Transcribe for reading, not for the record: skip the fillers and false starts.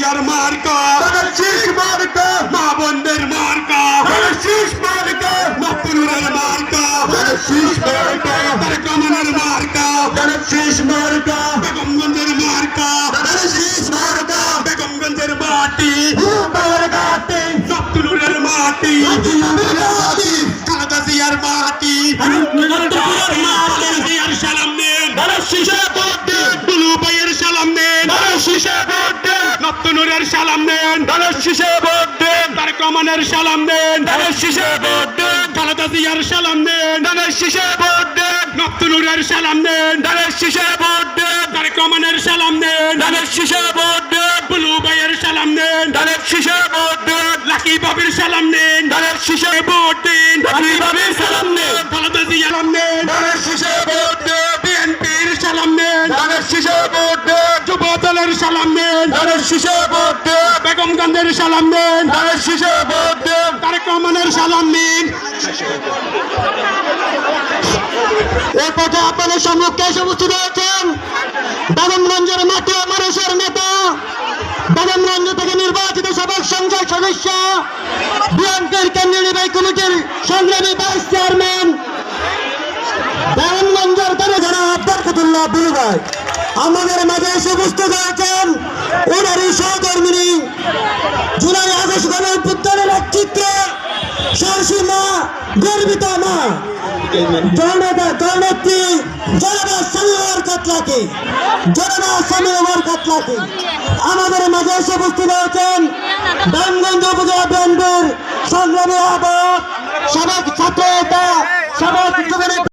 জিয়ার মার্কা শীষ মার্কা মা বোনদের মার্কা শীষ মার্কা নতুনের মার্কা শীষ মার্কা তারেক রহমানের মার্কা শীষ মার্কা বেগমগঞ্জের মার্কা শীষ মার্কা বেগমগঞ্জের মাটি মার্কাতে নতুনের মাটি খালেদা জিয়ার মাটি খালেদা জিয়ার সালাম নেন শীষে ভোট দিন দুলু ভাইয়ের সালাম নেন শীষে ভোট দিন নতুনের সালাম নেন শীষে ভোট দিন তারেক রহমানের সালাম নেন শীষে ভোট দিন খালেদা জিয়ার সালাম নেন শীষে ভোট দিন নতুনের সালাম নেন শীষে ভোট দিন তারেক রহমানের সালাম নেন শীষে ভোট দিন বুলু ভাইয়ের সালাম নেন শীষে ভোট দিন লাকি বাবির সালাম নেন শীষে ভোট দিন কিভাবে সালাম নেন খালেদা জিয়ার সালাম নেন শীষে ভোট দিন বিএনপির সালাম নেন শীষে ভোট দিন যুব দলের সালাম নেন শীষে ভোট দিন বেগমগঞ্জের সালাম নেন শীষে ভোট দিন তারেক রহমানের সালাম নিন এই পথে আপনাদের সম্মুখে এসে উপস্থিত হয়েছেন বেগমগঞ্জের মাটি ও মানুষের নেতা, বেগমগঞ্জ থেকে নির্বাচিত সাবেক সংসদ সদস্য, বিএনপির কেন্দ্রীয় নির্বাহী কমিটির সংগ্রামী ভাইস চেয়ারম্যান, বেগমগঞ্জের জনাব বরকতুল্লাহ বুলু ভাই আমাদের মাঝে এসে উপস্থিত হয়েছেন। ওনারই সহকর্মিনী জুলাই আগস্ট গণঅভ্যুত্থানের এক চিত্র সাহসী মা, গর্বিত মা জননেত্রী জনাবা সামিউর কাতলাকে আমাদের মাঝে এসে উপস্থিত হয়েছেন বেগমগঞ্জ উপজেলা বিএনপির সংগ্রামী আহ্বায়ক, সাবেক ছাত্র নেতা